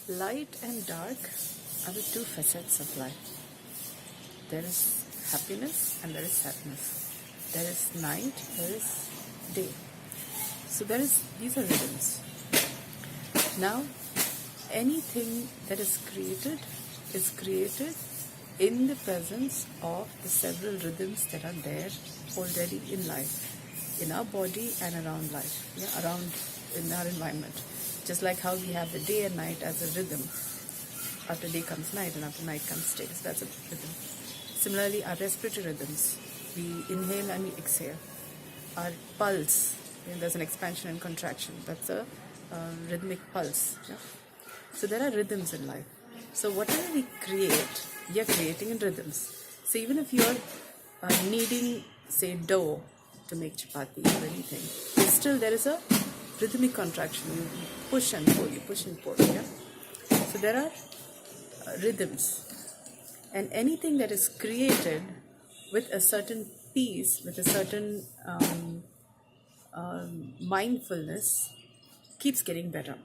Light and dark are the two facets of life. There is happiness and there is sadness. There is night, there is day. So these are rhythms. Now, anything that is created in the presence of the several rhythms that are there already in life, in our body and around life, around in our environment. Just like how we have the day and night as a rhythm. After day comes night and after night comes day. So that's a rhythm. Similarly, our respiratory rhythms. We inhale and we exhale. Our pulse, there's an expansion and contraction. That's a rhythmic pulse. Yeah? So there are rhythms in life. So whatever we create, we are creating in rhythms. So even if you're kneading, say, dough to make chapati or anything, still there is a rhythmic contraction. You push and pull, yeah? So there are rhythms. And anything that is created with a certain peace, with a certain mindfulness, keeps getting better.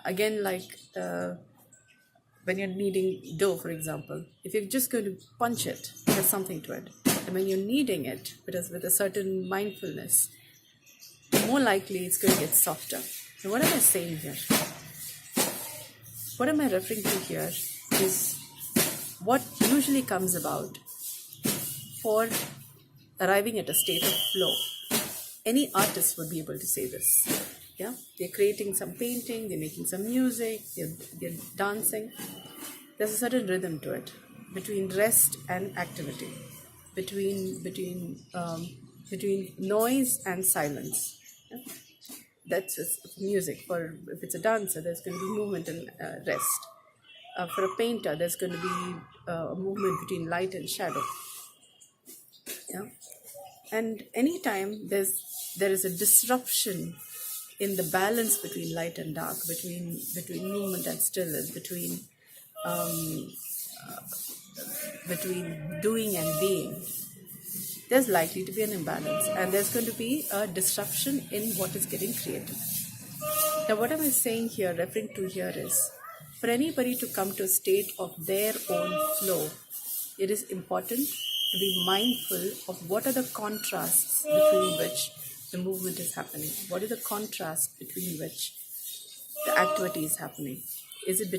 Again, like when you're kneading dough, for example, if you're just going to punch it, there's something to it. And when you're kneading it with a certain mindfulness, more likely it's going to get softer. And what am I saying here? What am I referring to here is what usually comes about for arriving at a state of flow. Any artist would be able to say this. Yeah, they're creating some painting, they're making some music, they're dancing. There's a certain rhythm to it, between rest and activity, between noise and silence. Yeah? That's just music. If it's a dancer, there's going to be movement and rest. For a painter, there's going to be a movement between light and shadow. Yeah, and anytime there is a disruption in the balance between light and dark, between movement and stillness, between doing and being, there's likely to be an imbalance, and there's going to be a disruption in what is getting created. Now, what am I saying here, referring to here is, for anybody to come to a state of their own flow, it is important to be mindful of what are the contrasts between which the movement is happening. What is the contrast between which the activity is happening? Is it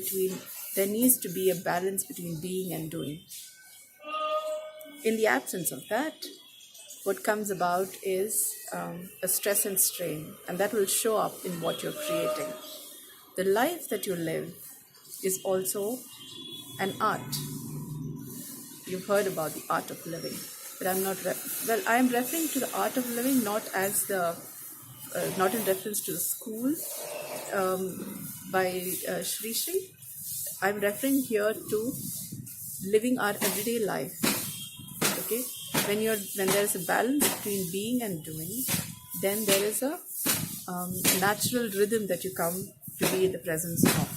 there needs to be a balance between being and doing. In the absence of that, what comes about is a stress and strain, and that will show up in what you're creating. The life that you live is also an art. You've heard about the art of living, but I am referring to the art of living not in reference to the school by Sri Sri. I'm referring here to living our everyday life. Okay, when there is a balance between being and doing, then there is a natural rhythm that you come to be in the presence of.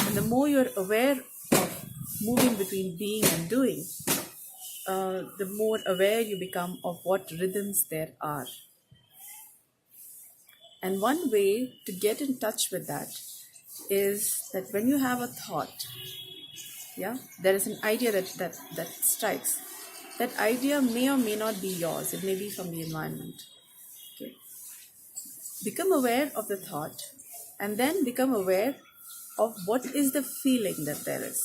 And the more you're aware of moving between being and doing, the more aware you become of what rhythms there are. And one way to get in touch with that is that when you have a thought, there is an idea that strikes. That idea may or may not be yours. It may be from the environment. Okay. Become aware of the thought, and then become aware of what is the feeling that there is.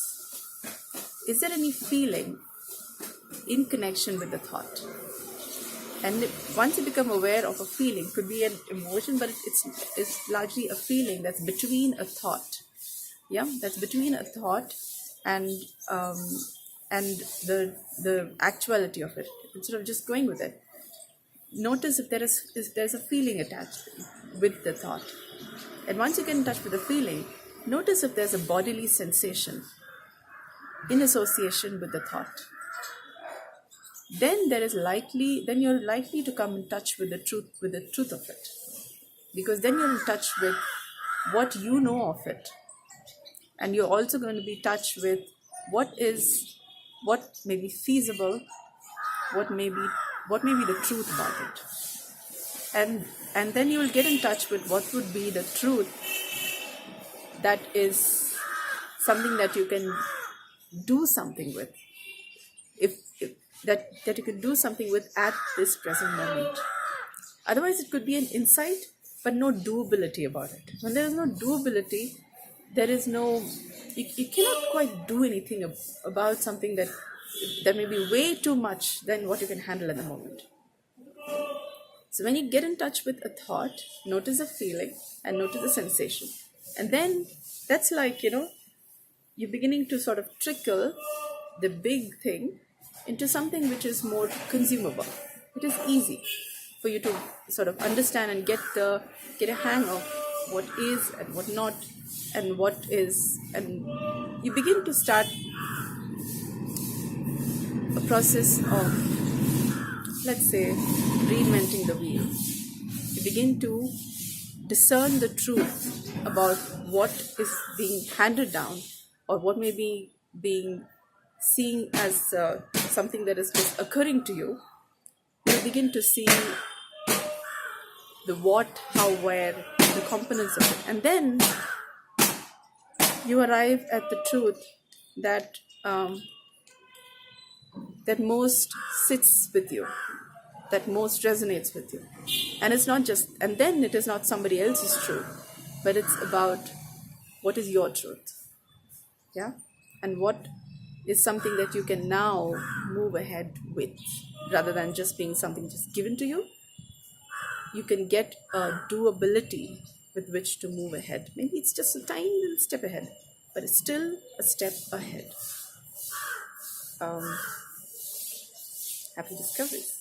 Is there any feeling in connection with the thought? And once you become aware of a feeling, could be an emotion, but it's largely a feeling that's between a thought. Yeah, that's between a thought and the actuality of it. Instead of just going with it, notice if there's a feeling attached with the thought. And once you get in touch with the feeling, notice if there's a bodily sensation in association with the thought. Then you're likely to come in touch with the truth of it, because then you're in touch with what you know of it, and you're also going to be in touch with what may be feasible, what may be the truth about it. and then you will get in touch with what would be the truth, that is something that you can do something with, if that you can do something with at this present moment. Otherwise it could be an insight but no doability about it. When there is no doability, there is no, you cannot quite do anything about something that may be way too much than what you can handle at the moment. So when you get in touch with a thought, notice the feeling and notice the sensation. And then that's like, you're beginning to sort of trickle the big thing into something which is more consumable. It is easy for you to sort of understand and get a hang of what is and what not, and what is, and you begin to start a process of, let's say, reinventing the wheel. You begin to discern the truth about what is being handed down, or what may be being seen as something that is just occurring to you. You begin to see the what, how, where, the components of it, and then you arrive at the truth that that most sits with you, that most resonates with you. And it's not just, and then it is not somebody else's truth, but it's about what is your truth. Yeah? And what is something that you can now move ahead with, rather than just being something just given to you. You can get a doability with which to move ahead. Maybe it's just a tiny little step ahead, but it's still a step ahead. Happy discoveries.